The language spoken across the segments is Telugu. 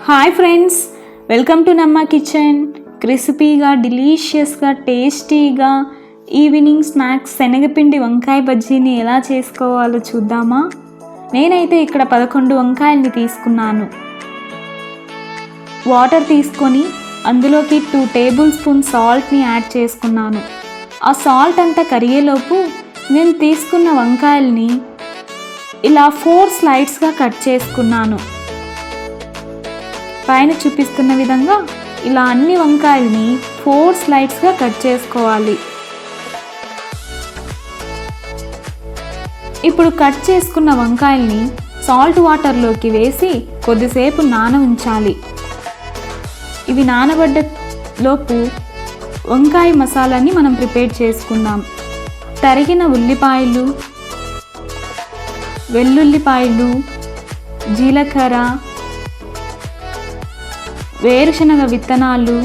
హాయ్ ఫ్రెండ్స్, వెల్కమ్ టు నమ్మ కిచెన్. క్రిస్పీగా, డిలీషియస్గా, టేస్టీగా ఈవినింగ్ స్నాక్స్ శనగపిండి వంకాయ బజ్జీని ఎలా చేసుకోవాలో చూద్దామా? నేనైతే ఇక్కడ 11 వంకాయల్ని తీసుకున్నాను. వాటర్ తీసుకొని అందులోకి 2 టేబుల్ స్పూన్ సాల్ట్ని యాడ్ చేసుకున్నాను. ఆ సాల్ట్ అంతా కరిగేలోపు నేను తీసుకున్న వంకాయల్ని ఇలా 4 స్లైడ్స్గా కట్ చేసుకున్నాను. పైన చూపిస్తున్న విధంగా ఇలా అన్ని వంకాయల్ని 4 స్లైడ్స్గా కట్ చేసుకోవాలి. ఇప్పుడు కట్ చేసుకున్న వంకాయల్ని సాల్ట్ వాటర్లోకి వేసి కొద్దిసేపు నాన ఉంచాలి. ఇవి నానబడ్డ లోపు వంకాయ మసాలాని మనం ప్రిపేర్ చేసుకుందాం. తరిగిన ఉల్లిపాయలు, వెల్లుల్లిపాయలు, జీలకర్ర, వేరుశనగ విత్తనాలు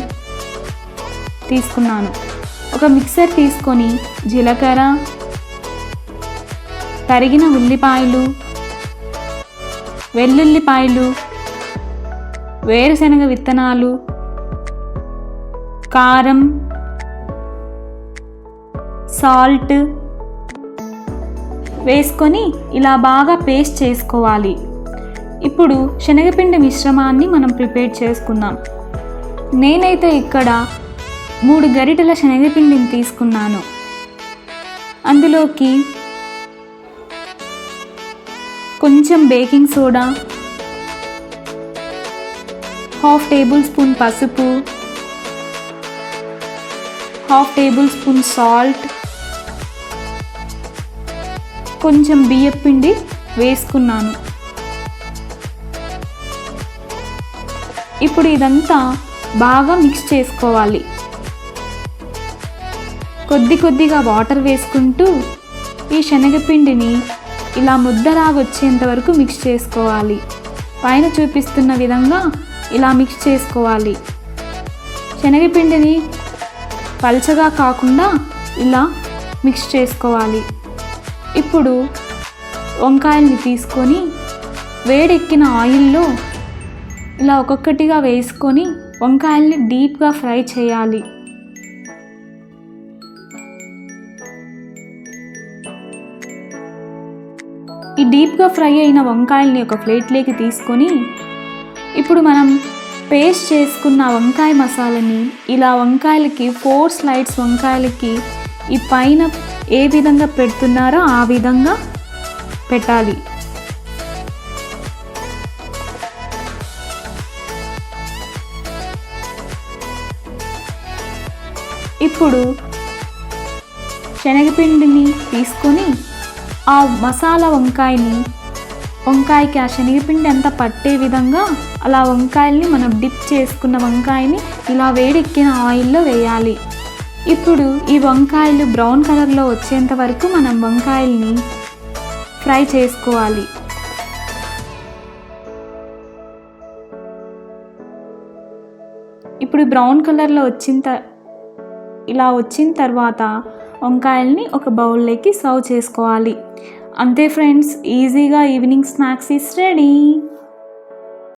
తీసుకున్నాను. ఒక మిక్సర్ తీసుకొని జీలకర్ర, తరిగిన ఉల్లిపాయలు, వెల్లుల్లిపాయలు, వేరుశనగ విత్తనాలు, కారం, సాల్ట్ వేసుకొని ఇలా బాగా పేస్ట్ చేసుకోవాలి. ఇప్పుడు శనగపిండి మిశ్రమాన్ని మనం ప్రిపేర్ చేసుకుందాం. నేనైతే ఇక్కడ 3 గరిటెల శనగపిండిని తీసుకున్నాను. అందులోకి కొంచెం బేకింగ్ సోడా, 1/2 టేబుల్ స్పూన్ పసుపు, 1/2 టేబుల్ స్పూన్ సాల్ట్, కొంచెం బియ్యపిండి వేసుకున్నాను. ఇప్పుడు ఇదంతా బాగా మిక్స్ చేసుకోవాలి. కొద్దిగా వాటర్ వేసుకుంటూ ఈ శనగపిండిని ఇలా ముద్దలాగా వచ్చేంత వరకు మిక్స్ చేసుకోవాలి. పైన చూపిస్తున్న విధంగా ఇలా మిక్స్ చేసుకోవాలి. శనగపిండిని పల్చగా కాకుండా ఇలా మిక్స్ చేసుకోవాలి. ఇప్పుడు వంకాయల్ని తీసుకొని వేడెక్కిన ఆయిల్లో ఇలా ఒక్కొక్కటిగా వేసుకొని వంకాయల్ని డీప్గా ఫ్రై చేయాలి. ఈ డీప్గా ఫ్రై అయిన వంకాయల్ని ఒక ప్లేట్లోకి తీసుకొని ఇప్పుడు మనం పేస్ట్ చేసుకున్న వంకాయ మసాలాని ఇలా వంకాయలకి 4 స్లైడ్స్ వంకాయలకి ఈ పైన ఏ విధంగా పెడుతున్నారో ఆ విధంగా పెట్టాలి. ఇప్పుడు శనగపిండిని తీసుకొని ఆ మసాలా వంకాయకి ఆ శనగపిండి అంతా పట్టే విధంగా అలా వంకాయల్ని మనం డిప్ చేసుకున్న వంకాయని ఇలా వేడెక్కిన ఆయిల్లో వేయాలి. ఇప్పుడు ఈ వంకాయలు బ్రౌన్ కలర్లో వచ్చేంత వరకు మనం వంకాయల్ని ఫ్రై చేసుకోవాలి. ఇప్పుడు బ్రౌన్ కలర్లో ఇలా వచ్చిన తర్వాత వంకాయల్ని ఒక బౌల్లోకి సర్వ్ చేసుకోవాలి. అంతే ఫ్రెండ్స్, ఈజీగా ఈవినింగ్ స్నాక్స్ ఈస్ రెడీ.